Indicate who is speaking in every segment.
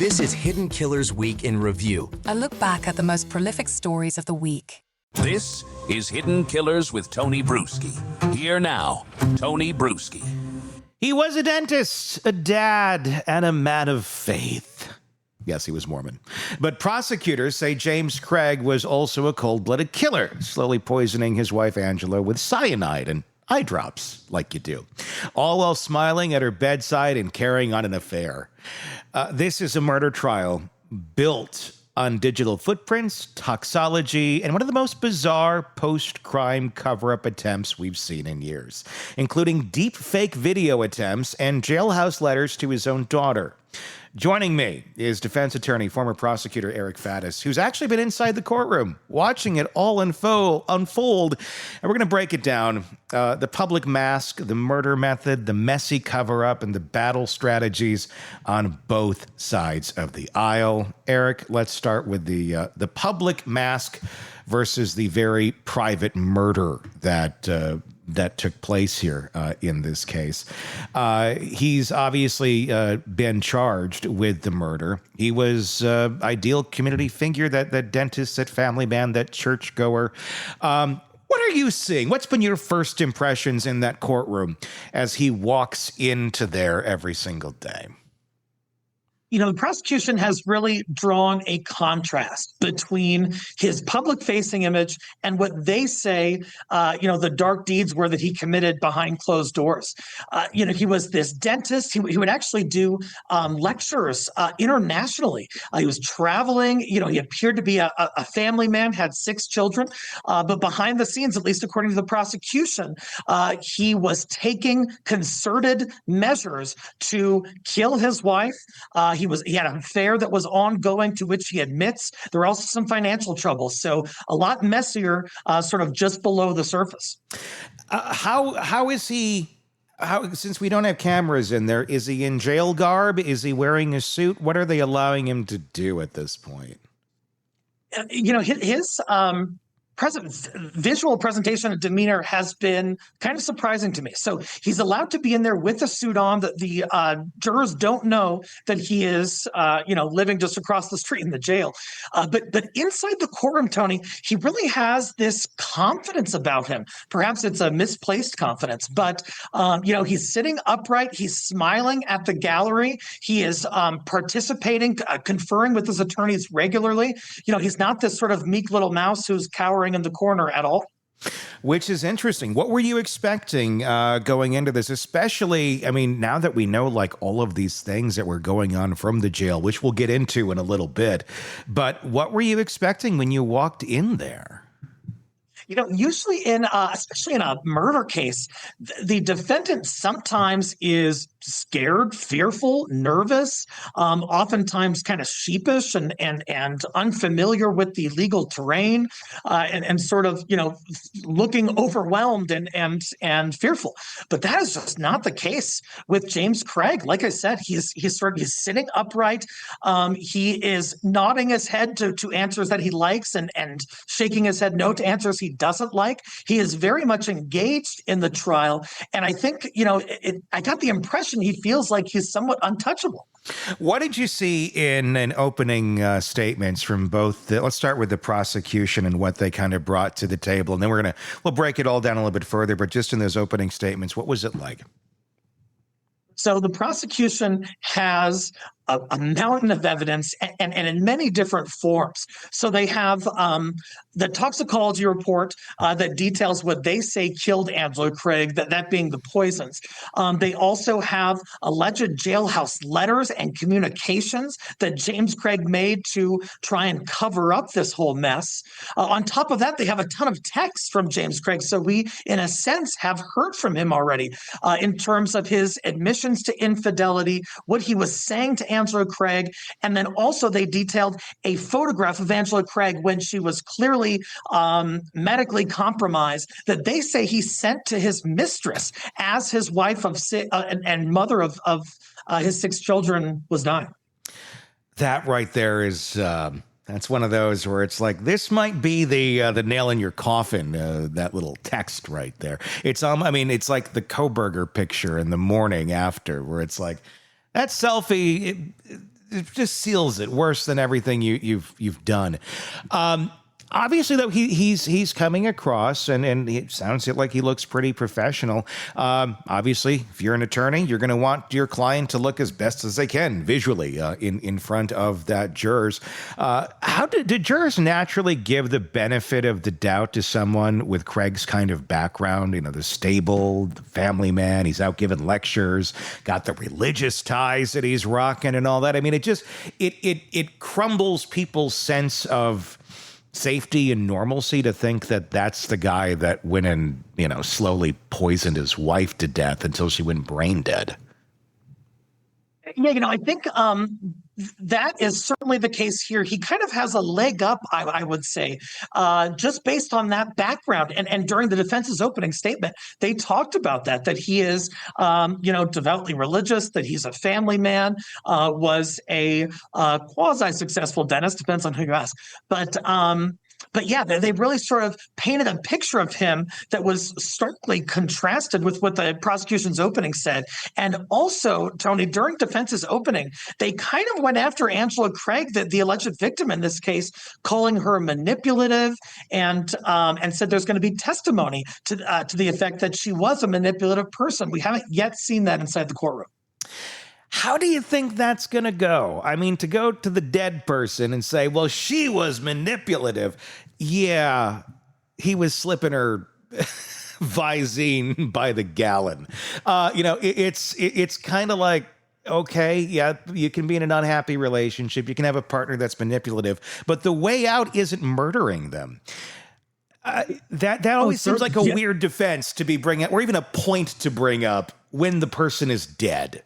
Speaker 1: This is Hidden Killers Week in Review.
Speaker 2: A look back at the most prolific stories of the week.
Speaker 3: This is Hidden Killers with Tony Brueski. Here now, Tony Brueski.
Speaker 4: He was a dentist, a dad, and a man of faith. Yes, he was Mormon. But prosecutors say James Craig was also a cold-blooded killer, slowly poisoning his wife Angela with cyanide and eye drops, like you do, all while smiling at her bedside and carrying on an affair. This is a murder trial built on digital footprints, toxology, and one of the most bizarre post-crime cover-up attempts we've seen in years, including deep fake video attempts and jailhouse letters to his own daughter. Joining me is defense attorney, former prosecutor Eric Faddis, who's actually been inside the courtroom, watching it all unfold. And we're going to break it down. The public mask, the murder method, the messy cover-up, and the battle strategies on both sides of the aisle. Eric, let's start with the public mask versus the very private murder that took place here in this case. He's obviously been charged with the murder. He was ideal community figure, that dentist, that family man, that churchgoer. What are you seeing? What's been your first impressions in that courtroom as he walks into there every single day?
Speaker 5: You know, the prosecution has really drawn a contrast between his public-facing image and what they say, the dark deeds were that he committed behind closed doors. He was this dentist. He would actually do lectures internationally. He was traveling. He appeared to be a family man, had 6 children. But behind the scenes, at least according to the prosecution, he was taking concerted measures to kill his wife. He had an affair that was ongoing, to which he admits. There were also some financial troubles. So a lot messier, sort of just below the surface.
Speaker 4: How is he? Since we don't have cameras in there, is he in jail garb? Is he wearing a suit? What are they allowing him to do at this point?
Speaker 5: His visual presentation and demeanor has been kind of surprising to me. So he's allowed to be in there with a suit on. That the jurors don't know that he is, living just across the street in the jail. But inside the courtroom, Tony, he really has this confidence about him. Perhaps it's a misplaced confidence, but he's sitting upright. He's smiling at the gallery. He is participating, conferring with his attorneys regularly. He's not this sort of meek little mouse who's cowering in the corner at all.
Speaker 4: Which is interesting. What were you expecting going into this? Especially, now that we know all of these things that were going on from the jail, which we'll get into in a little bit. But what were you expecting when you walked in there?
Speaker 5: Usually especially in a murder case, the defendant sometimes is scared, fearful, nervous, oftentimes kind of sheepish and unfamiliar with the legal terrain, and sort of, looking overwhelmed and fearful. But that is just not the case with James Craig. Like I said, he's sitting upright. He is nodding his head to answers that he likes and shaking his head no to answers he doesn't like. He is very much engaged in the trial. And I think, I got the impression he feels like he's somewhat untouchable.
Speaker 4: What did you see in an opening statements from both? Let's start with the prosecution and what they kind of brought to the table. And then we'll break it all down a little bit further. But just in those opening statements, what was it like?
Speaker 5: So the prosecution has a mountain of evidence and in many different forms. So they have the toxicology report that details what they say killed Angela Craig, that being the poisons. They also have alleged jailhouse letters and communications that James Craig made to try and cover up this whole mess. On top of that, they have a ton of texts from James Craig. So we, in a sense, have heard from him already in terms of his admissions to infidelity, what he was saying to Angela Craig, and then also they detailed a photograph of Angela Craig when she was clearly medically compromised that they say he sent to his mistress as his wife of and mother of his 6 children was dying.
Speaker 4: That right there is that's one of those where it's like, this might be the nail in your coffin, that little text right there. It's it's like the Koberger picture in the morning after, where it's like, that selfie, just seals it worse than everything you've done. Obviously, though, he's coming across, and it sounds like he looks pretty professional. Obviously, if you're an attorney, you're going to want your client to look as best as they can visually in front of that jurors. How did jurors naturally give the benefit of the doubt to someone with Craig's kind of background? You know, the stable, the family man. He's out giving lectures, got the religious ties that he's rocking, and all that. I mean, it crumbles people's sense of safety and normalcy to think that that's the guy that went and, slowly poisoned his wife to death until she went brain dead.
Speaker 5: Yeah, I think that is certainly the case here. He kind of has a leg up, I would say, just based on that background. And during the defense's opening statement, they talked about that he is, devoutly religious, that he's a family man, was a quasi-successful dentist, depends on who you ask. But yeah, they really sort of painted a picture of him that was starkly contrasted with what the prosecution's opening said. And also, Tony, during defense's opening, they kind of went after Angela Craig, the alleged victim in this case, calling her manipulative, and said there's going to be testimony to the effect that she was a manipulative person. We haven't yet seen that inside the courtroom.
Speaker 4: How do you think that's going to go? I mean, to go to the dead person and say, well, she was manipulative. Yeah, he was slipping her Visine by the gallon. It's kind of like, okay, yeah, you can be in an unhappy relationship. You can have a partner that's manipulative, but the way out isn't murdering them. That always seems like a weird defense to be bringing up, or even a point to bring up when the person is dead.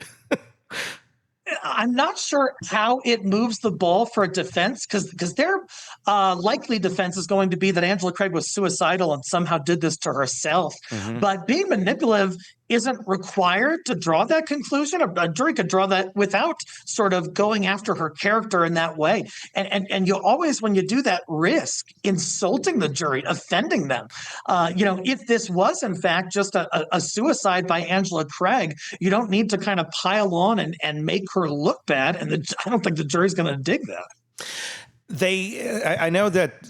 Speaker 5: I'm not sure how it moves the ball for a defense, because their likely defense is going to be that Angela Craig was suicidal and somehow did this to herself. Mm-hmm. But being manipulative isn't required to draw that conclusion. A jury could draw that without sort of going after her character in that way. And you always, when you do that, risk insulting the jury, offending them. If this was in fact just a suicide by Angela Craig, you don't need to kind of pile on and make her look bad. And I don't think the jury's going to dig that.
Speaker 4: I know that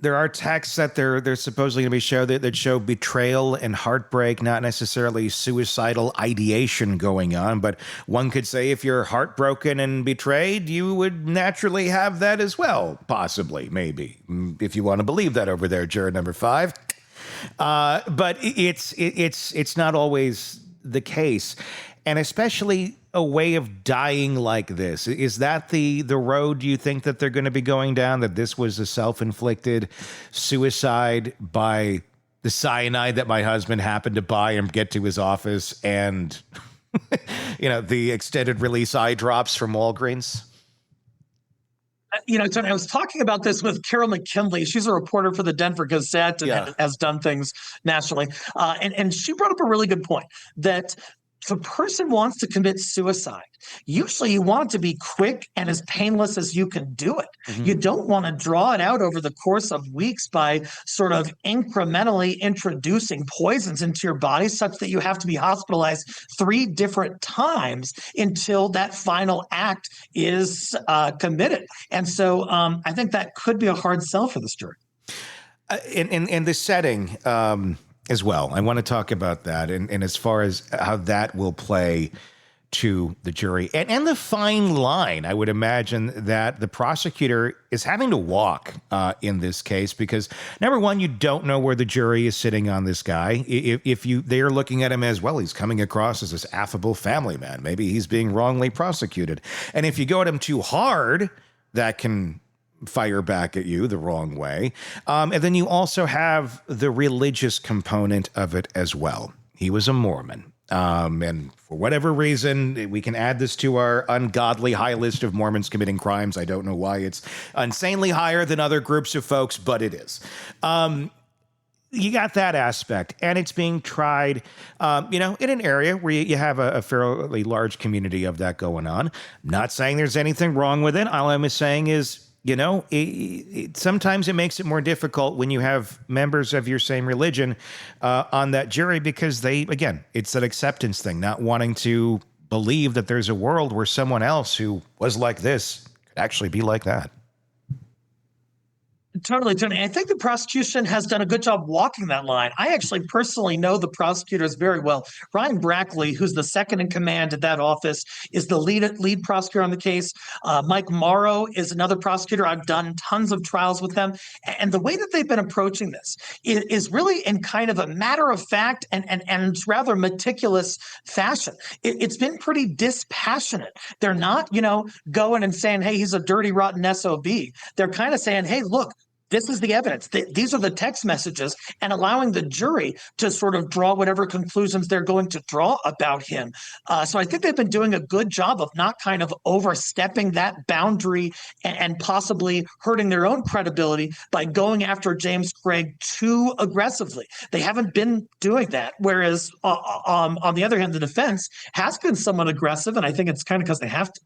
Speaker 4: there are texts that they're supposedly going to be show that show betrayal and heartbreak, not necessarily suicidal ideation going on. But one could say if you're heartbroken and betrayed, you would naturally have that as well, possibly, maybe, if you want to believe that over there, juror number 5. But it's not always the case. And especially a way of dying like this. Is that the road you think that they're going to be going down, that this was a self-inflicted suicide by the cyanide that my husband happened to buy and get to his office and, the extended release eye drops from Walgreens?
Speaker 5: Tony, I was talking about this with Carol McKinley. She's a reporter for the Denver Gazette and has done things nationally. And she brought up a really good point that if a person wants to commit suicide, usually you want it to be quick and as painless as you can do it. Mm-hmm. You don't want to draw it out over the course of weeks by sort of incrementally introducing poisons into your body such that you have to be hospitalized 3 different times until that final act is committed. And so I think that could be a hard sell for this jury.
Speaker 4: In the setting, as well, I want to talk about that, and as far as how that will play to the jury, and the fine line, I would imagine that the prosecutor is having to walk in this case, because number one, you don't know where the jury is sitting on this guy. If they're looking at him as, well, he's coming across as this affable family man, maybe he's being wrongly prosecuted, and if you go at him too hard, that can fire back at you the wrong way. And then you also have the religious component of it as well. He was a Mormon. And for whatever reason, we can add this to our ungodly high list of Mormons committing crimes. I don't know why it's insanely higher than other groups of folks, but it is. You got that aspect, and it's being tried, in an area where you have a fairly large community of that going on. I'm not saying there's anything wrong with it. All I'm saying is, sometimes it makes it more difficult when you have members of your same religion on that jury, because it's that acceptance thing, not wanting to believe that there's a world where someone else who was like this could actually be like that.
Speaker 5: Totally, Tony. I think the prosecution has done a good job walking that line. I actually personally know the prosecutors very well. Ryan Brackley, who's the second in command at that office, is the lead prosecutor on the case. Mike Morrow is another prosecutor. I've done tons of trials with them. And the way that they've been approaching this is really in kind of a matter of fact and rather meticulous fashion. It's been pretty dispassionate. They're not, going and saying, hey, he's a dirty, rotten SOB. They're kind of saying, hey, look, this is the evidence. These are the text messages, and allowing the jury to sort of draw whatever conclusions they're going to draw about him. So I think they've been doing a good job of not kind of overstepping that boundary and possibly hurting their own credibility by going after James Craig too aggressively. They haven't been doing that. Whereas on the other hand, the defense has been somewhat aggressive, and I think it's kind of because they have to.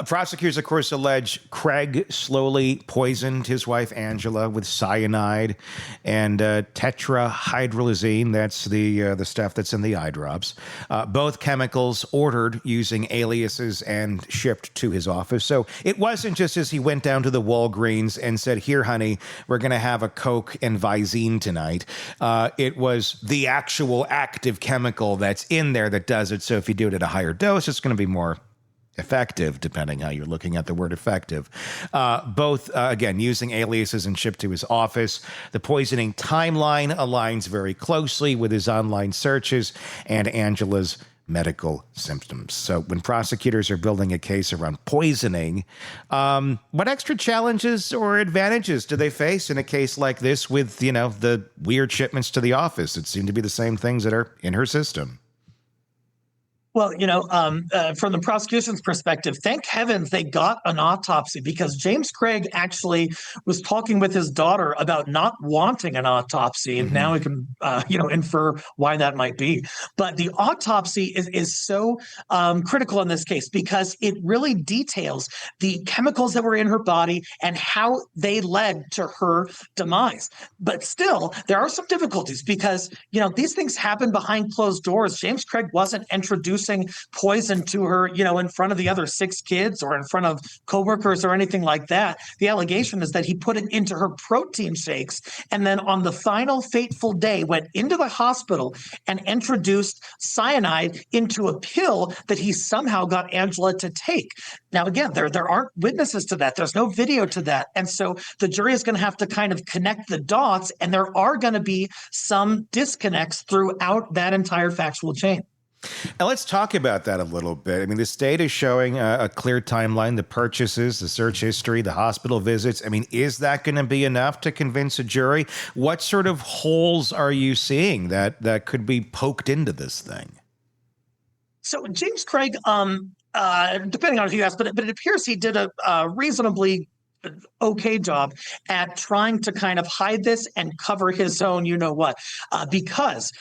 Speaker 4: Prosecutors, of course, allege Craig slowly poisoned his wife, Angela, with cyanide and tetrahydrolazine. That's the stuff that's in the eye drops. Both chemicals ordered using aliases and shipped to his office. So it wasn't just as he went down to the Walgreens and said, here, honey, we're going to have a Coke and Visine tonight. It was the actual active chemical that's in there that does it. So if you do it at a higher dose, it's going to be more effective, depending how you're looking at the word effective. Both, again, using aliases and shipped to his office. The poisoning timeline aligns very closely with his online searches and Angela's medical symptoms. So when prosecutors are building a case around poisoning, what extra challenges or advantages do they face in a case like this with, the weird shipments to the office? It seemed to be the same things that are in her system.
Speaker 5: Well, from the prosecution's perspective, thank heavens they got an autopsy, because James Craig actually was talking with his daughter about not wanting an autopsy. And now we can, infer why that might be. But the autopsy is so critical in this case because it really details the chemicals that were in her body and how they led to her demise. But still, there are some difficulties because, these things happen behind closed doors. James Craig wasn't introducing poison to her, in front of the other 6 kids or in front of coworkers or anything like that. The allegation is that he put it into her protein shakes and then on the final fateful day went into the hospital and introduced cyanide into a pill that he somehow got Angela to take. Now, again, there aren't witnesses to that. There's no video to that. And so the jury is going to have to kind of connect the dots, and there are going to be some disconnects throughout that entire factual chain.
Speaker 4: Now, let's talk about that a little bit. I mean, this data is showing a clear timeline, the purchases, the search history, the hospital visits. I mean, is that going to be enough to convince a jury? What sort of holes are you seeing that could be poked into this thing?
Speaker 5: So James Craig, depending on who you ask, but it appears he did a reasonably okay job at trying to kind of hide this and cover his own because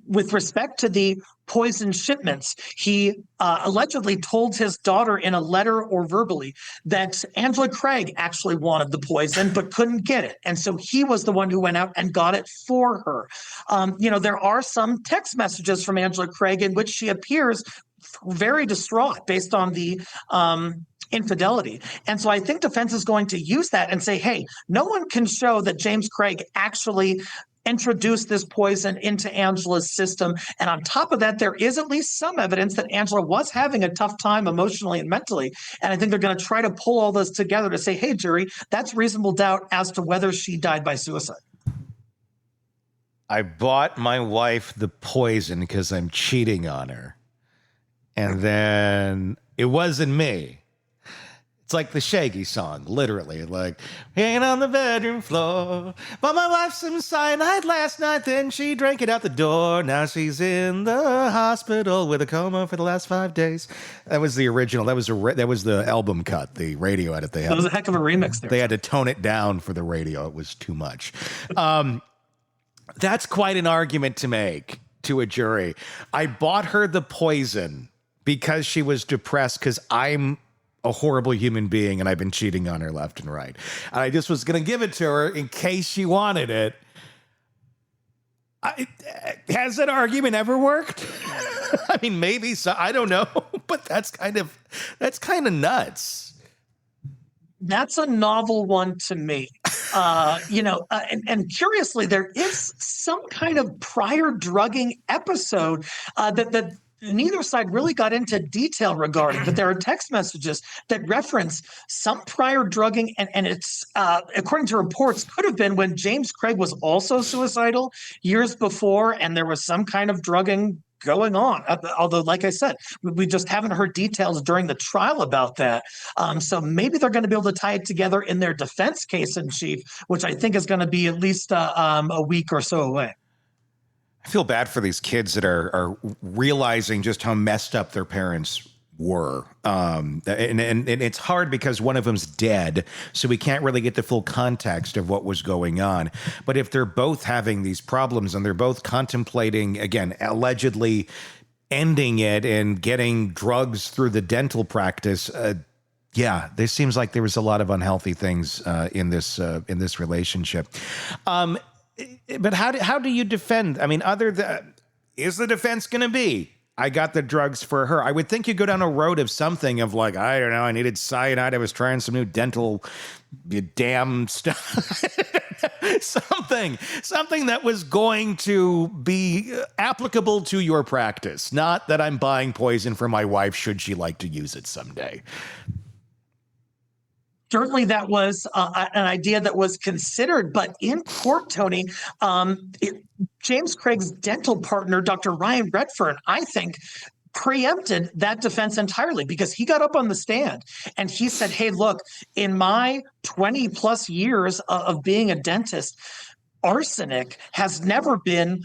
Speaker 5: with respect to the poison shipments, he allegedly told his daughter in a letter or verbally that Angela Craig actually wanted the poison but couldn't get it. And so he was the one who went out and got it for her. There are some text messages from Angela Craig in which she appears very distraught based on the infidelity. And so I think defense is going to use that and say, hey, no one can show that James Craig actually introduced this poison into Angela's system. And on top of that, there is at least some evidence that Angela was having a tough time emotionally and mentally. And I think they're going to try to pull all this together to say, hey, jury, that's reasonable doubt as to whether she died by suicide.
Speaker 4: I bought my wife the poison because I'm cheating on her. And then it wasn't me. It's like the Shaggy song, literally. Like, hanging on the bedroom floor. Bought my wife some cyanide last night, then she drank it out the door. Now she's in the hospital with a coma for the last 5 days. That was the original. That was the album cut, the radio edit they had.
Speaker 5: That was a heck of a remix there.
Speaker 4: They had to tone it down for the radio. It was too much. That's quite an argument to make to a jury. I bought her the poison because she was depressed because I'm a horrible human being and I've been cheating on her left and right. And I just was going to give it to her in case she wanted it. Has that argument ever worked? I mean, maybe so. I don't know, but that's kind of nuts.
Speaker 5: That's a novel one to me. And curiously, there is some kind of prior drugging episode that neither side really got into detail regarding, but there are text messages that reference some prior drugging, and it's according to reports could have been when James Craig was also suicidal years before, and there was some kind of drugging going on. Although, like I said, we just haven't heard details during the trial about that. So maybe they're going to be able to tie it together in their defense case in chief, which I think is going to be at least a week or so away.
Speaker 4: I feel bad for these kids that are realizing just how messed up their parents were. And it's hard because one of them's dead, so we can't really get the full context of what was going on. But if they're both having these problems and they're both contemplating, again, allegedly ending it and getting drugs through the dental practice, yeah, there seems like there was a lot of unhealthy things in this relationship. But how do you defend? I mean, is the defense going to be, I got the drugs for her? I would think you go down a road of something of like, I don't know, I needed cyanide. I was trying some new dental damn stuff. something that was going to be applicable to your practice. Not that I'm buying poison for my wife should she like to use it someday.
Speaker 5: Certainly that was an idea that was considered, but in court, Tony, James Craig's dental partner, Dr. Ryan Redfern, I think, preempted that defense entirely because he got up on the stand and he said, hey, look, in my 20 plus years of being a dentist, arsenic has never been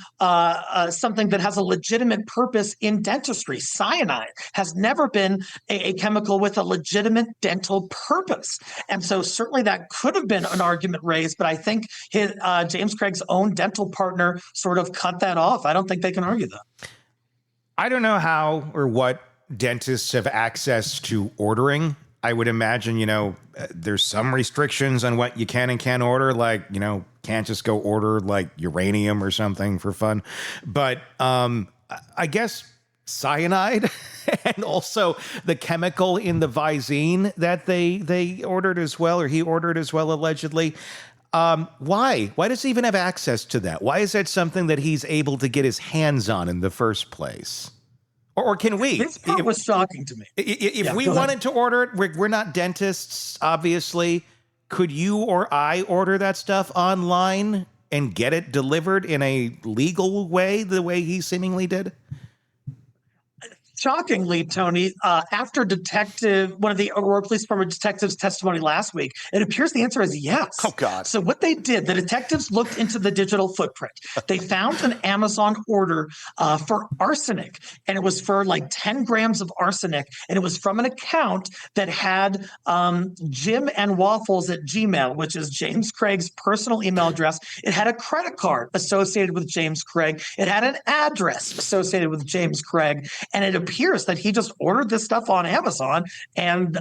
Speaker 5: something that has a legitimate purpose in dentistry. Cyanide has never been a chemical with a legitimate dental purpose. And so certainly that could have been an argument raised, but I think James Craig's own dental partner sort of cut that off. I don't think they can argue that.
Speaker 4: I don't know how or what dentists have access to ordering. I would imagine, there's some restrictions on what you can and can't order, like, can't just go order like uranium or something for fun. But I guess cyanide and also the chemical in the Visine that they ordered as well, or he ordered as well, allegedly. Why? Why does he even have access to that? Why is that something that he's able to get his hands on in the first place? Or can we?
Speaker 5: This part was shocking to me.
Speaker 4: If we wanted to order it, we're not dentists, obviously. Could you or I order that stuff online and get it delivered in a legal way, the way he seemingly did?
Speaker 5: Shockingly, Tony, after one of the Aurora Police Department detectives' testimony last week, it appears the answer is yes.
Speaker 4: Oh, God.
Speaker 5: So what they did, the detectives looked into the digital footprint. They found an Amazon order for arsenic, and it was for like 10 grams of arsenic, and it was from an account that had Jim and Waffles at Gmail, which is James Craig's personal email address. It had a credit card associated with James Craig. It had an address associated with James Craig, and it appears that he just ordered this stuff on Amazon and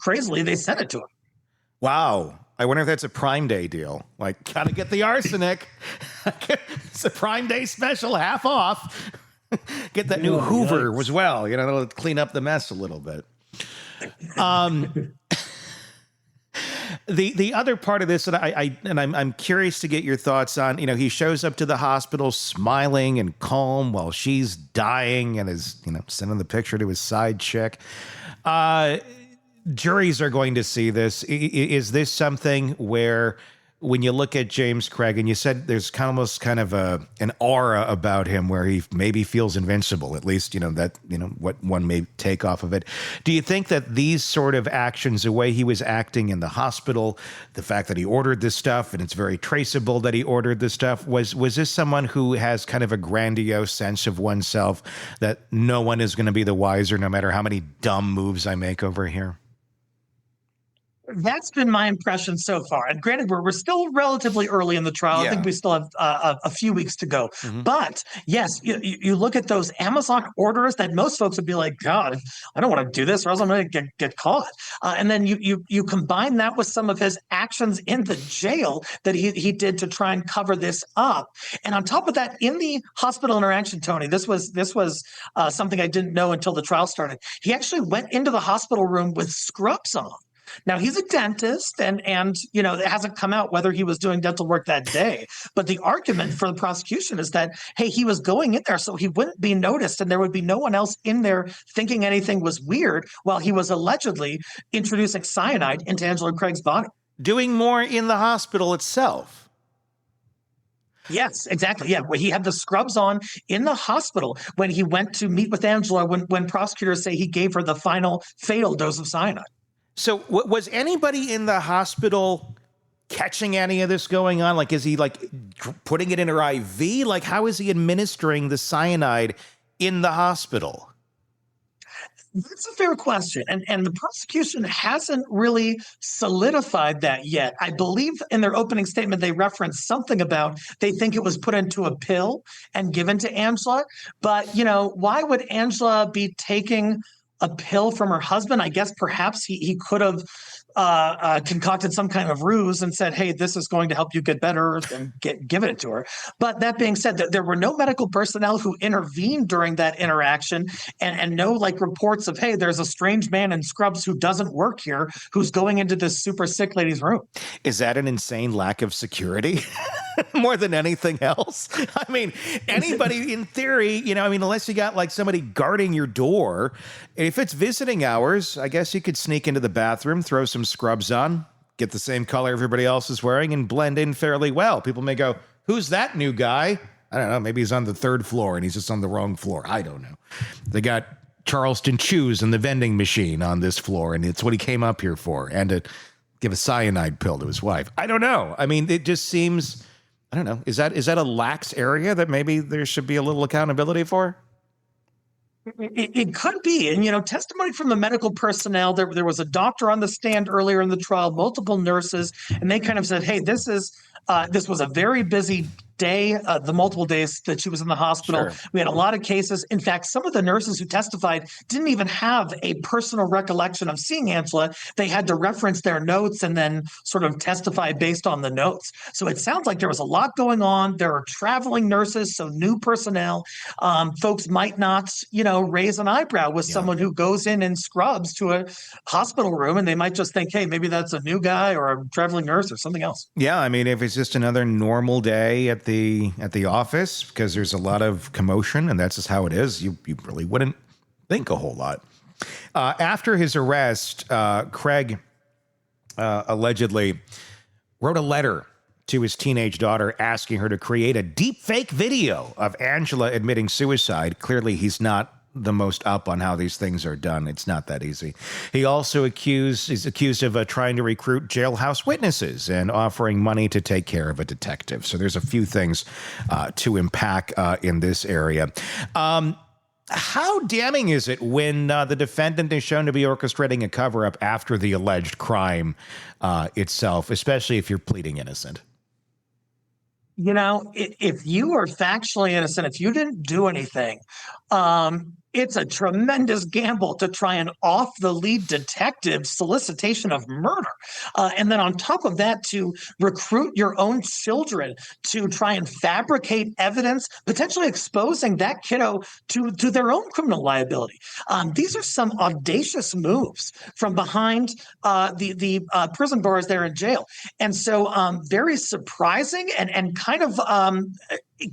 Speaker 5: crazily they sent it to him.
Speaker 4: Wow. I wonder if that's a Prime Day deal. Like, gotta get the arsenic. It's a Prime Day special, half off. Get that new Hoover as well. That'll clean up the mess a little bit. The other part of this that I'm curious to get your thoughts on, he shows up to the hospital smiling and calm while she's dying and is, sending the picture to his side chick. Juries are going to see this. Is this something where when you look at James Craig, and you said there's almost kind of an aura about him where he maybe feels invincible, at least, what one may take off of it. Do you think that these sort of actions, the way he was acting in the hospital, the fact that he ordered this stuff, and it's very traceable that he ordered this stuff, was this someone who has kind of a grandiose sense of oneself that no one is going to be the wiser no matter how many dumb moves I make over here?
Speaker 5: That's been my impression so far. And granted, we're still relatively early in the trial. I think we still have a few weeks to go. But yes, you look at those Amazon orders that most folks would be like, God, I don't want to do this or else I'm going to get caught. And then you combine that with some of his actions in the jail that he did to try and cover this up. And on top of that, in the hospital interaction, Tony, this was something I didn't know until the trial started. He actually went into the hospital room with scrubs on. Now, he's a dentist, and it hasn't come out whether he was doing dental work that day. But the argument for the prosecution is that, hey, he was going in there so he wouldn't be noticed and there would be no one else in there thinking anything was weird while he was allegedly introducing cyanide into Angela Craig's body.
Speaker 4: Doing more in the hospital itself.
Speaker 5: Yes, exactly. Yeah, he had the scrubs on in the hospital when he went to meet with Angela when prosecutors say he gave her the final fatal dose of cyanide.
Speaker 4: So was anybody in the hospital catching any of this going on? Like, is he putting it in her IV? Like, how is he administering the cyanide in the hospital?
Speaker 5: That's a fair question. And the prosecution hasn't really solidified that yet. I believe in their opening statement, they referenced something about they think it was put into a pill and given to Angela. But, why would Angela be taking a pill from her husband? I guess perhaps he could have concocted some kind of ruse and said, hey, this is going to help you get better, and give it to her. But that being said, there were no medical personnel who intervened during that interaction, and no reports of, hey, there's a strange man in scrubs who doesn't work here who's going into this super sick lady's room.
Speaker 4: Is that an insane lack of security? More than anything else? I mean, anybody in theory, unless you got somebody guarding your door, if it's visiting hours, I guess you could sneak into the bathroom, throw some scrubs on, get the same color everybody else is wearing, and blend in fairly well. People may go, who's that new guy? I don't know. Maybe he's on the third floor and he's just on the wrong floor. I don't know. They got Charleston Chews in the vending machine on this floor, and it's what he came up here for, and to give a cyanide pill to his wife. I don't know. I mean, it just seems, I don't know. Is that a lax area that maybe there should be a little accountability for?
Speaker 5: It could be. And, testimony from the medical personnel, there was a doctor on the stand earlier in the trial, multiple nurses, and they kind of said, hey, this was a very busy day, the multiple days that she was in the hospital.
Speaker 4: Sure.
Speaker 5: We had a lot of cases. In fact, some of the nurses who testified didn't even have a personal recollection of seeing Angela. They had to reference their notes and then sort of testify based on the notes. So it sounds like there was a lot going on. There are traveling nurses, so new personnel. Folks might not, raise an eyebrow with someone who goes in scrubs to a hospital room, and they might just think, hey, maybe that's a new guy or a traveling nurse or something else.
Speaker 4: Yeah, I mean, if it's just another normal day at the office, because there's a lot of commotion and that's just how it is, you really wouldn't think a whole lot. After his arrest, Craig allegedly wrote a letter to his teenage daughter asking her to create a deep fake video of Angela admitting suicide. Clearly, he's not the most up on how these things are done. It's not that easy. He also is accused of trying to recruit jailhouse witnesses and offering money to take care of a detective. So there's a few things to unpack in this area. How damning is it when the defendant is shown to be orchestrating a cover-up after the alleged crime itself, especially if you're pleading innocent?
Speaker 5: If you are factually innocent, if you didn't do anything, it's a tremendous gamble to try and off the lead detective solicitation of murder. And then on top of that, to recruit your own children to try and fabricate evidence, potentially exposing that kiddo to their own criminal liability. These are some audacious moves from behind the prison bars there in jail. And so very surprising and kind of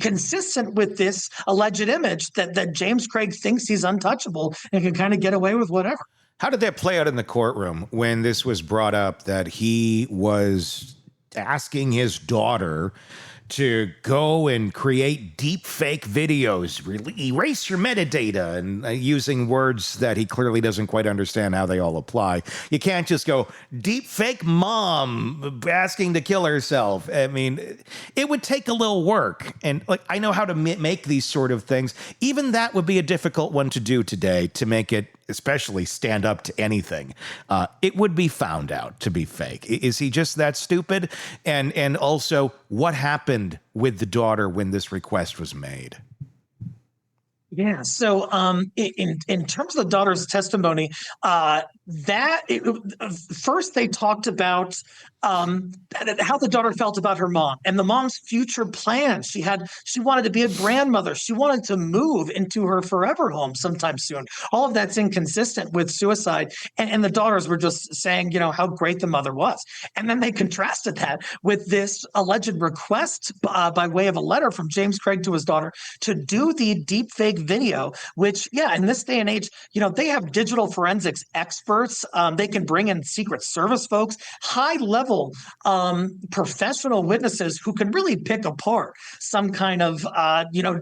Speaker 5: consistent with this alleged image that James Craig thinks he's untouchable and can kind of get away with whatever.
Speaker 4: How did that play out in the courtroom when this was brought up that he was asking his daughter to go and create deep fake videos, really erase your metadata, and using words that he clearly doesn't quite understand how they all apply? You can't just go deep fake mom asking to kill herself. I mean, it would take a little work. And I know how to make these sort of things. Even that would be a difficult one to do today, to make it especially stand up to anything, it would be found out to be fake. Is he just that stupid? And also, what happened with the daughter when this request was made?
Speaker 5: Yeah. So, in terms of the daughter's testimony, first they talked about how the daughter felt about her mom and the mom's future plans. She wanted to be a grandmother. She wanted to move into her forever home sometime soon. All of that's inconsistent with suicide. And the daughters were just saying, how great the mother was. And then they contrasted that with this alleged request by way of a letter from James Craig to his daughter to do the deep fake video, which, in this day and age, they have digital forensics experts. They can bring in Secret Service folks, high level professional witnesses who can really pick apart some kind of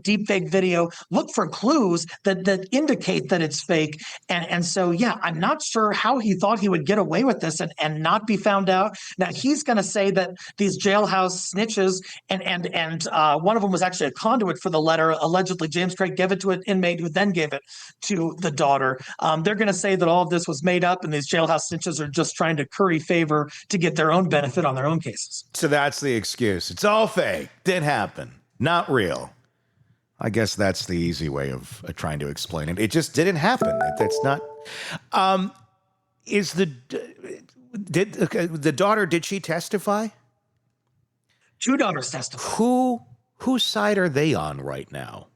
Speaker 5: deep fake video, look for clues that indicate that it's fake. And so I'm not sure how he thought he would get away with this and not be found out. Now he's going to say that these jailhouse snitches and one of them was actually a conduit for the letter. Allegedly, James Craig gave it to an inmate who then gave it to the daughter. They're going to say that all of this was made up and these jailhouse snitches are just trying to curry favor to get their own benefit on their own cases.
Speaker 4: So that's the excuse. It's all fake. Didn't happen. Not real. I guess that's the easy way of trying to explain it. It just didn't happen. That's not. The daughter, did she testify?
Speaker 5: Two daughters testified.
Speaker 4: Whose side are they on right now?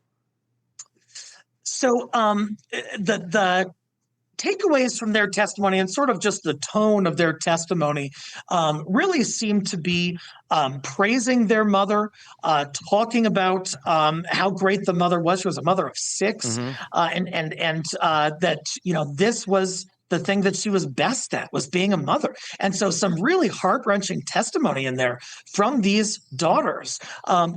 Speaker 5: So the takeaways from their testimony and sort of just the tone of their testimony really seemed to be praising their mother, talking about how great the mother was. She was a mother of 6, and that this was the thing that she was best at, was being a mother. And so some really heart-wrenching testimony in there from these daughters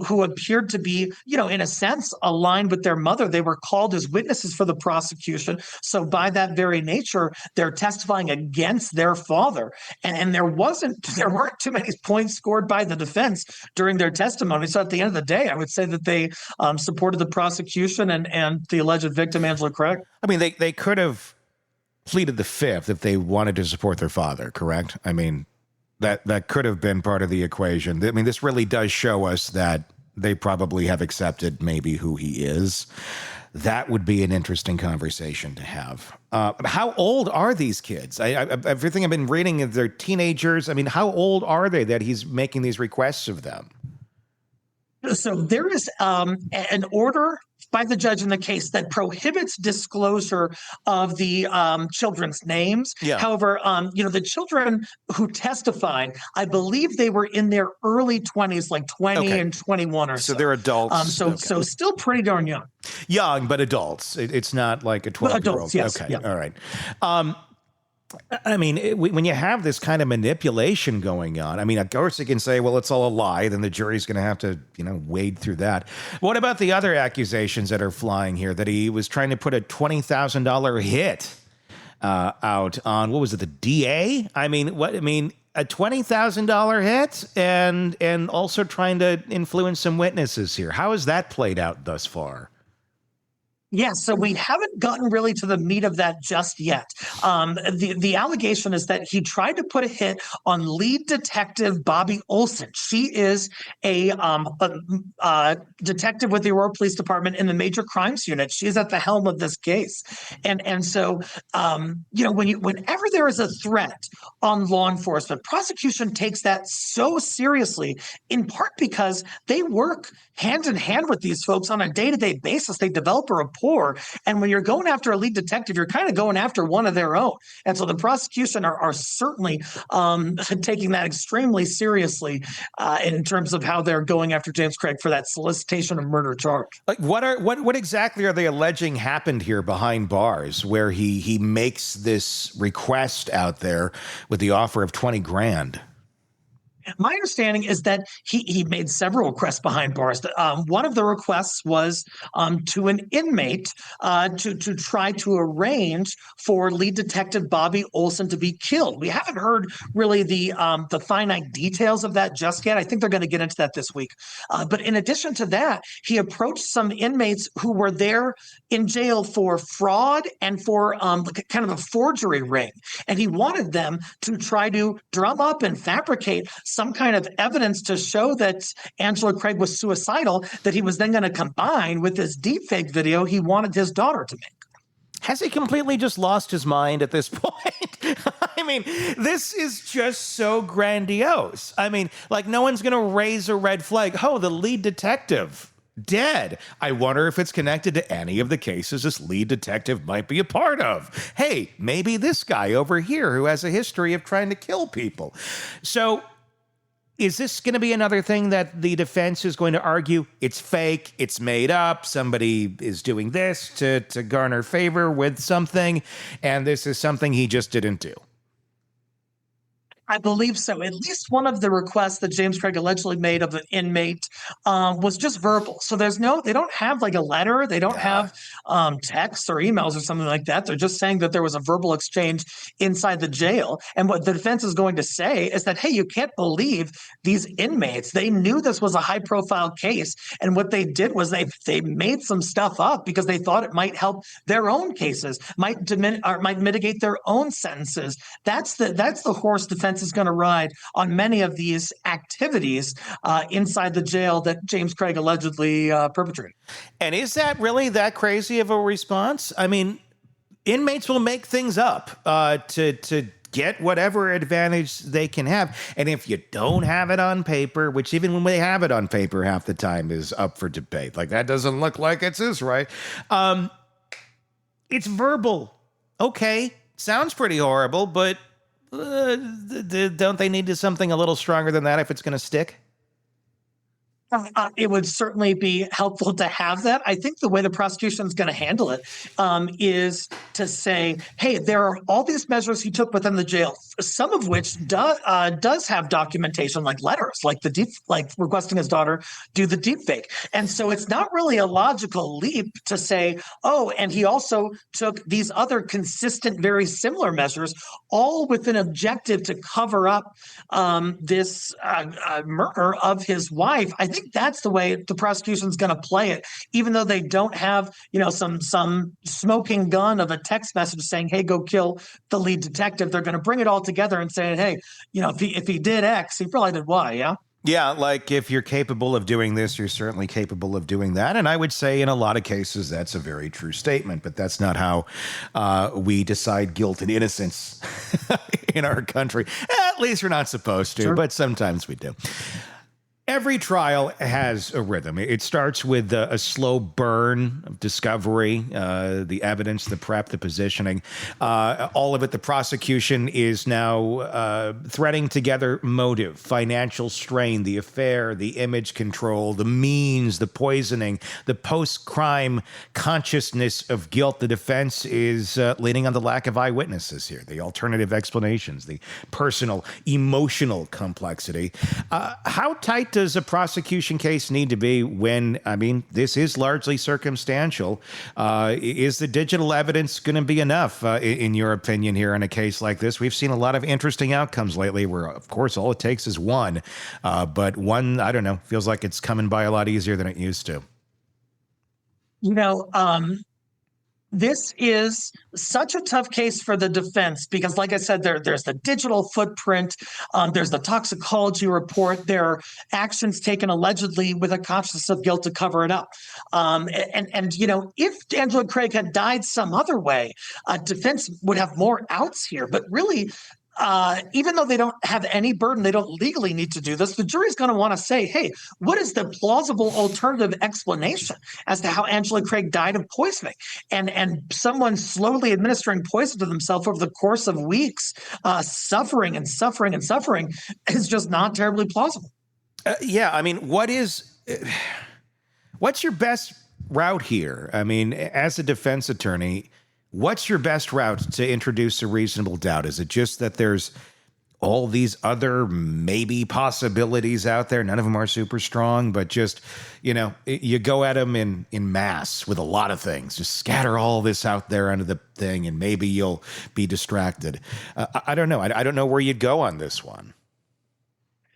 Speaker 5: who appeared to be, in a sense, aligned with their mother. They were called as witnesses for the prosecution. So by that very nature, they're testifying against their father. And there weren't too many points scored by the defense during their testimony. So at the end of the day, I would say that they supported the prosecution and the alleged victim, Angela Craig.
Speaker 4: I mean, they could have pleaded the fifth if they wanted to support their father, correct? I mean, that could have been part of the equation. I mean, this really does show us that they probably have accepted maybe who he is. That would be an interesting conversation to have. How old are these kids? Everything I've been reading is they're teenagers. I mean, how old are they that he's making these requests of them?
Speaker 5: So there is an order by the judge in the case that prohibits disclosure of the children's names.
Speaker 4: Yeah.
Speaker 5: However, the children who testified, I believe they were in their early 20s, like 20 and 21 or so.
Speaker 4: So they're adults.
Speaker 5: So still pretty darn young.
Speaker 4: Young, but adults. It's not like a 12-year-old.
Speaker 5: Adults, yes.
Speaker 4: Okay,
Speaker 5: Yeah.
Speaker 4: all right. I mean, when you have this kind of manipulation going on, I mean, of course you can say, well, it's all a lie. Then the jury's going to have to, wade through that. What about the other accusations that are flying here, that he was trying to put a $20,000 hit out on, what was it, the DA? I mean, a $20,000 hit and also trying to influence some witnesses here. How has that played out thus far?
Speaker 5: Yeah, so we haven't gotten really to the meat of that just yet. The allegation is that he tried to put a hit on lead detective Bobby Olson. She is a detective with the Aurora Police Department in the Major Crimes Unit. She is at the helm of this case, and so whenever there is a threat on law enforcement, prosecution takes that so seriously. In part because they work hand in hand with these folks on a day-to-day basis. They develop a rapport. And when you're going after a lead detective, you're kind of going after one of their own. And so the prosecution are certainly taking that extremely seriously in terms of how they're going after James Craig for that solicitation of murder charge.
Speaker 4: Like what exactly are they alleging happened here behind bars, where he makes this request out there with the offer of $20,000?
Speaker 5: My understanding is that he made several requests behind bars. One of the requests was to an inmate to try to arrange for lead detective Bobby Olson to be killed. We haven't heard really the finite details of that just yet. I think they're going to get into that this week. But in addition to that, he approached some inmates who were there in jail for fraud and for kind of a forgery ring, and he wanted them to try to drum up and fabricate some kind of evidence to show that Angela Craig was suicidal, that he was then going to combine with this deepfake video he wanted his daughter to make.
Speaker 4: Has he completely just lost his mind at this point? I mean, this is just so grandiose. I mean, like, no one's going to raise a red flag. Oh, the lead detective dead. I wonder if it's connected to any of the cases this lead detective might be a part of. Hey, maybe this guy over here who has a history of trying to kill people. So is this going to be another thing that the defense is going to argue it's fake, it's made up, somebody is doing this to garner favor with something, and this is something he just didn't do?
Speaker 5: I believe so. At least one of the requests that James Craig allegedly made of an inmate was just verbal. So they don't have like a letter. They don't have texts or emails or something like that. They're just saying that there was a verbal exchange inside the jail. And what the defense is going to say is that, hey, you can't believe these inmates. They knew this was a high profile case. And what they did was they made some stuff up because they thought it might help their own cases, might mitigate their own sentences. That's the horse defense is going to ride on many of these activities inside the jail that James Craig allegedly perpetrated.
Speaker 4: And is that really that crazy of a response? I mean, inmates will make things up to get whatever advantage they can have. And if you don't have it on paper, which even when they have it on paper half the time is up for debate, like that doesn't look like it's this, right? It's verbal. Okay, sounds pretty horrible, but don't they need something a little stronger than that if it's going to stick?
Speaker 5: It would certainly be helpful to have that. I think the way the prosecution is going to handle it is to say, hey, there are all these measures he took within the jail, some of which does have documentation, like letters, like requesting his daughter do the deep fake. And so it's not really a logical leap to say, oh, and he also took these other consistent, very similar measures, all with an objective to cover up this murder of his wife. I think that's the way the prosecution is going to play it, even though they don't have, some smoking gun of a text message saying, hey, go kill the lead detective. They're going to bring it all together and say, hey, if he did X, he probably did Y. Yeah.
Speaker 4: Yeah, like if you're capable of doing this, you're certainly capable of doing that. And I would say in a lot of cases, that's a very true statement, but that's not how we decide guilt and innocence in our country. At least we're not supposed to, but sometimes we do. Every trial has a rhythm. It starts with a slow burn of discovery, the evidence, the prep, the positioning. All of it, the prosecution is now threading together motive, financial strain, the affair, the image control, the means, the poisoning, the post-crime consciousness of guilt. The defense is leaning on the lack of eyewitnesses here, the alternative explanations, the personal, emotional complexity. How tight does a prosecution case need to be when, this is largely circumstantial? Is the digital evidence going to be enough, in your opinion, here in a case like this? We've seen a lot of interesting outcomes lately where, of course, all it takes is one. But one, I don't know, feels like it's coming by a lot easier than it used to.
Speaker 5: This is such a tough case for the defense because, like I said, there's the digital footprint, there's the toxicology report, there are actions taken allegedly with a consciousness of guilt to cover it up. If Angela Craig had died some other way, defense would have more outs here. But really, even though they don't have any burden, they don't legally need to do this, the jury's going to want to say, hey, what is the plausible alternative explanation as to how Angela Craig died of poisoning? And someone slowly administering poison to themselves over the course of weeks, suffering and suffering and suffering, is just not terribly plausible.
Speaker 4: What's your best route here? As a defense attorney, what's your best route to introduce a reasonable doubt? Is it just that there's all these other maybe possibilities out there. None of them are super strong, but just, you go at them in mass with a lot of things. Just scatter all this out there under the thing, and maybe you'll be distracted. I don't know. I don't know where you'd go on this one.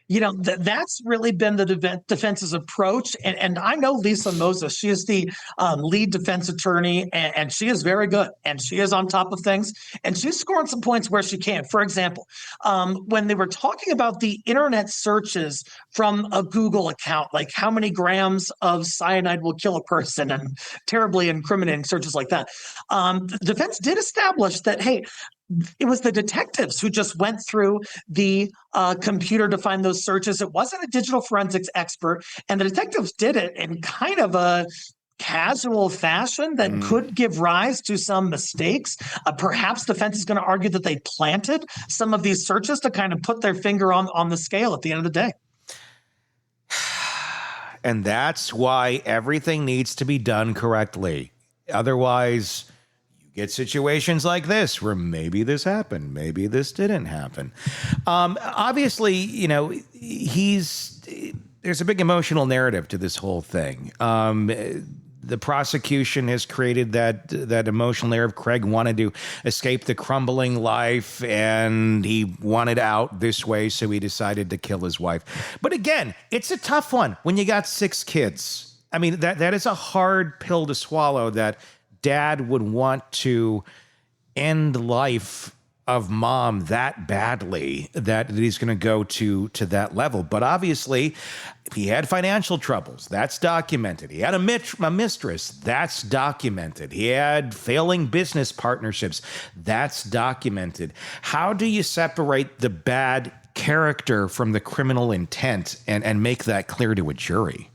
Speaker 5: That's really been the defense's approach. And I know Lisa Moses. She is the lead defense attorney, and she is very good. And she is on top of things. And she's scoring some points where she can. For example, when they were talking about the internet searches from a Google account, like how many grams of cyanide will kill a person and terribly incriminating searches like that, the defense did establish that, hey, it was the detectives who just went through the computer to find those searches. It wasn't a digital forensics expert, and the detectives did it in kind of a casual fashion that could give rise to some mistakes. Perhaps defense is going to argue that they planted some of these searches to kind of put their finger on the scale at the end of the day.
Speaker 4: And that's why everything needs to be done correctly. Otherwise, get situations like this where maybe this happened, maybe this didn't happen. Obviously, there's a big emotional narrative to this whole thing. The prosecution has created that emotional narrative. Craig wanted to escape the crumbling life, and he wanted out this way, so he decided to kill his wife. But again, it's a tough one when you got 6 kids. I mean, that is a hard pill to swallow, that dad would want to end life of mom that badly that he's going to go to that level. But obviously, he had financial troubles. That's documented. He had a mistress. That's documented. He had failing business partnerships. That's documented. How do you separate the bad character from the criminal intent and make that clear to a jury?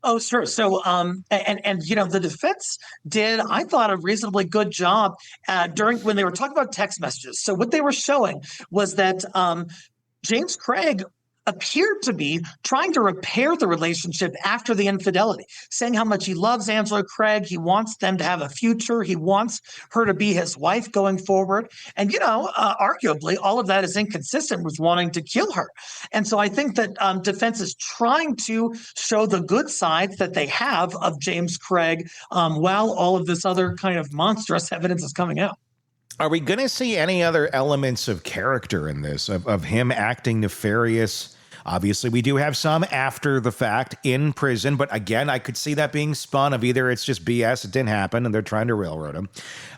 Speaker 5: Oh, sure. So, the defense did, I thought, a reasonably good job when they were talking about text messages. So what they were showing was that James Craig appeared to be trying to repair the relationship after the infidelity, saying how much he loves Angela Craig. He wants them to have a future. He wants her to be his wife going forward. And, arguably, all of that is inconsistent with wanting to kill her. And so I think that defense is trying to show the good side that they have of James Craig while all of this other kind of monstrous evidence is coming out.
Speaker 4: Are we going to see any other elements of character in this, of him acting nefarious? Obviously, we do have some after the fact in prison, but again, I could see that being spun of either it's just BS, it didn't happen, and they're trying to railroad him,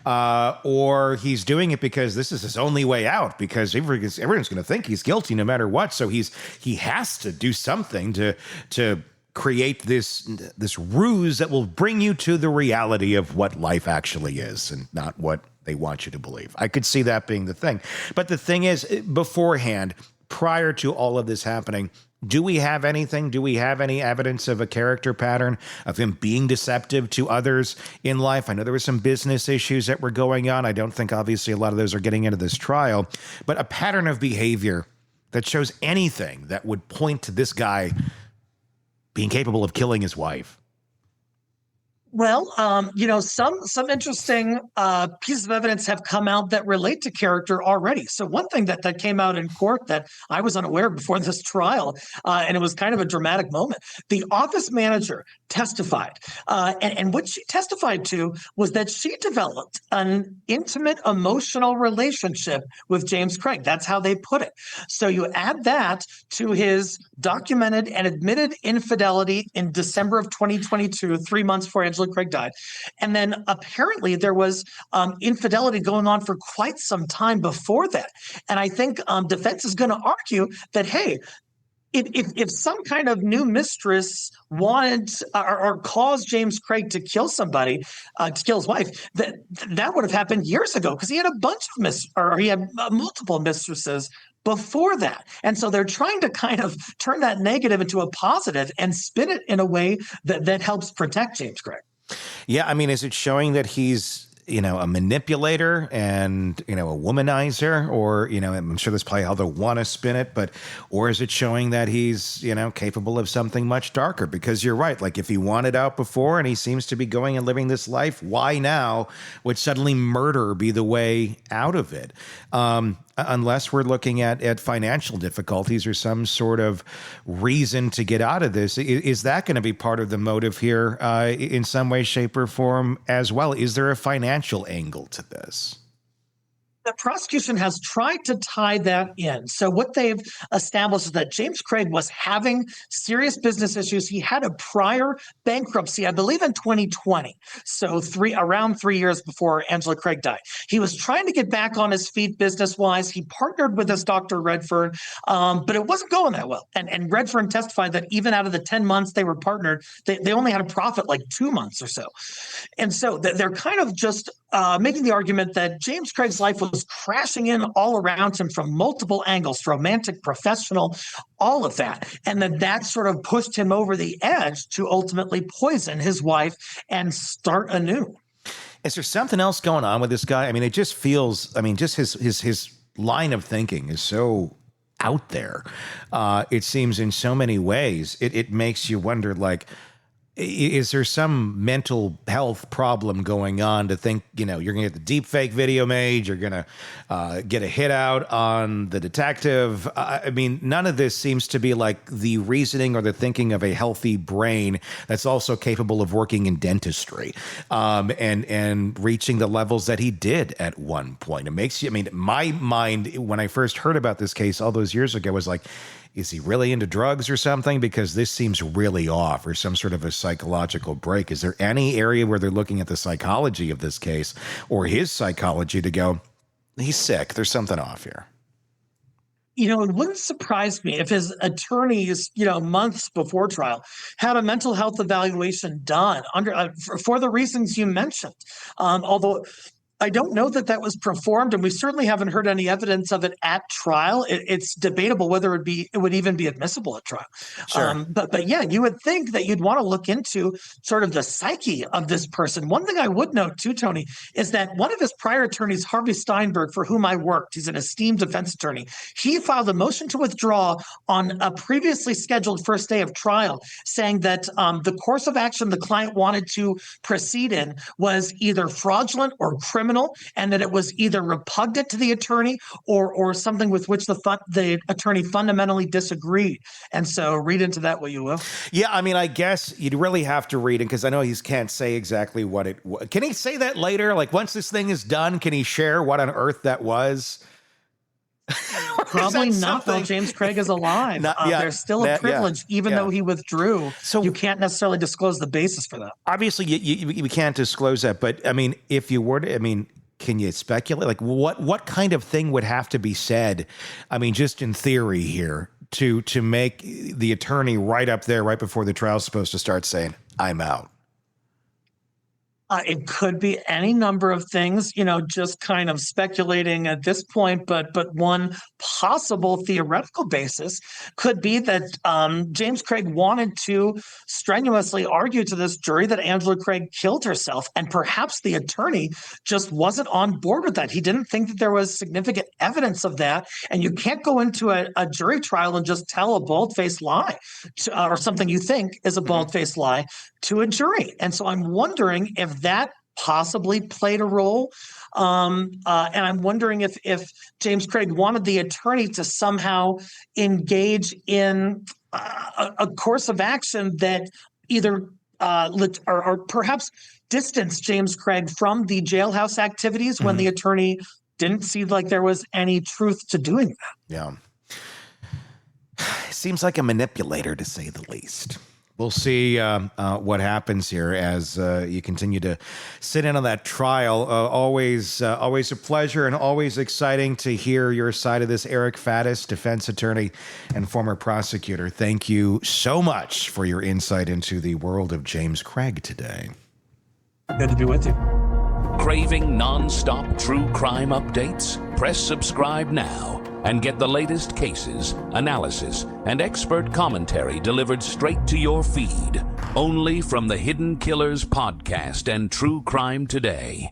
Speaker 4: or he's doing it because this is his only way out, because everyone's going to think he's guilty no matter what, so he has to do something to create this ruse that will bring you to the reality of what life actually is and not what they want you to believe. I could see that being the thing. But the thing is, beforehand, prior to all of this happening, do we have anything? Do we have any evidence of a character pattern of him being deceptive to others in life? I know there were some business issues that were going on. I don't think, obviously, a lot of those are getting into this trial. But a pattern of behavior that shows anything that would point to this guy being capable of killing his wife.
Speaker 5: Well, some interesting pieces of evidence have come out that relate to character already. So one thing that came out in court that I was unaware before this trial, and it was kind of a dramatic moment, the office manager testified. And what she testified to was that she developed an intimate emotional relationship with James Craig. That's how they put it. So you add that to his documented and admitted infidelity in December of 2022, 3 months before Angela Craig died. And then apparently there was infidelity going on for quite some time before that. And I think defense is going to argue that, hey, if some kind of new mistress wanted or caused James Craig to kill somebody, to kill his wife, that would have happened years ago, because he had he had multiple mistresses before that. And so they're trying to kind of turn that negative into a positive and spin it in a way that helps protect James Craig.
Speaker 4: Yeah, I mean, is it showing that he's, a manipulator and, a womanizer, or, I'm sure that's probably how they want to spin it, or is it showing that he's, capable of something much darker? Because you're right. Like, if he wanted out before and he seems to be going and living this life, why now would suddenly murder be the way out of it? unless we're looking at financial difficulties or some sort of reason to get out of this. Is that going to be part of the motive here in some way, shape, or form as well? Is there a financial angle to this?
Speaker 5: The prosecution has tried to tie that in. So what they've established is that James Craig was having serious business issues. He had a prior bankruptcy, I believe in 2020. So around 3 years before Angela Craig died. He was trying to get back on his feet business-wise. He partnered with his Dr. Redfern, but it wasn't going that well. And Redfern testified that even out of the 10 months they were partnered, they only had a profit like 2 months or so. And so they're kind of just making the argument that James Craig's life was crashing in all around him from multiple angles, romantic, professional, all of that. And that sort of pushed him over the edge to ultimately poison his wife and start anew.
Speaker 4: Is there something else going on with this guy? I mean, it just feels, just his line of thinking is so out there. It seems in so many ways, it makes you wonder, like, is there some mental health problem going on to think, you're going to get the deep fake video made, you're going to get a hit out on the detective? I mean, none of this seems to be like the reasoning or the thinking of a healthy brain that's also capable of working in dentistry and reaching the levels that he did at one point. It makes you, my mind, when I first heard about this case all those years ago, was like, is he really into drugs or something? Because this seems really off, or some sort of a psychological break. Is there any area where they're looking at the psychology of this case or his psychology to go, he's sick, there's something off here?
Speaker 5: It wouldn't surprise me if his attorneys, months before trial, had a mental health evaluation done for the reasons you mentioned. Although I don't know that was performed, and we certainly haven't heard any evidence of it at trial. It's debatable whether it would even be admissible at trial.
Speaker 4: Sure.
Speaker 5: But yeah, you would think that you'd want to look into sort of the psyche of this person. One thing I would note too, Tony, is that one of his prior attorneys, Harvey Steinberg, for whom I worked, he's an esteemed defense attorney, he filed a motion to withdraw on a previously scheduled first day of trial, saying that the course of action the client wanted to proceed in was either fraudulent or criminal, and that it was either repugnant to the attorney or something with which the attorney fundamentally disagreed. And so read into that what you will.
Speaker 4: Yeah, I guess you'd really have to read it, because I know he can't say exactly what it was. Can he say that later? Like, once this thing is done, can he share what on earth that was?
Speaker 5: Probably not, though. James Craig is alive. There's still a privilege, even though he withdrew. So you can't necessarily disclose the basis for that.
Speaker 4: Obviously, you can't disclose that. But, if you were to, can you speculate? Like, what kind of thing would have to be said, just in theory here, to make the attorney right up there, right before the trial's supposed to start, saying, I'm out?
Speaker 5: It could be any number of things, just kind of speculating at this point. But one possible theoretical basis could be that James Craig wanted to strenuously argue to this jury that Angela Craig killed herself. And perhaps the attorney just wasn't on board with that. He didn't think that there was significant evidence of that. And you can't go into a jury trial and just tell a bald-faced lie or something you think is a bald-faced lie to a jury. And so I'm wondering if that possibly played a role. And I'm wondering if James Craig wanted the attorney to somehow engage in a course of action that either or perhaps distance James Craig from the jailhouse activities when the attorney didn't see like there was any truth to doing that.
Speaker 4: Yeah. Seems like a manipulator, to say the least. We'll see what happens here as you continue to sit in on that trial. Always a pleasure and always exciting to hear your side of this. Eric Faddis, defense attorney and former prosecutor. Thank you so much for your insight into the world of James Craig today.
Speaker 5: Good to be with you.
Speaker 3: Craving non-stop true crime updates? Press subscribe now and get the latest cases, analysis, and expert commentary delivered straight to your feed. Only from the Hidden Killers podcast and True Crime Today.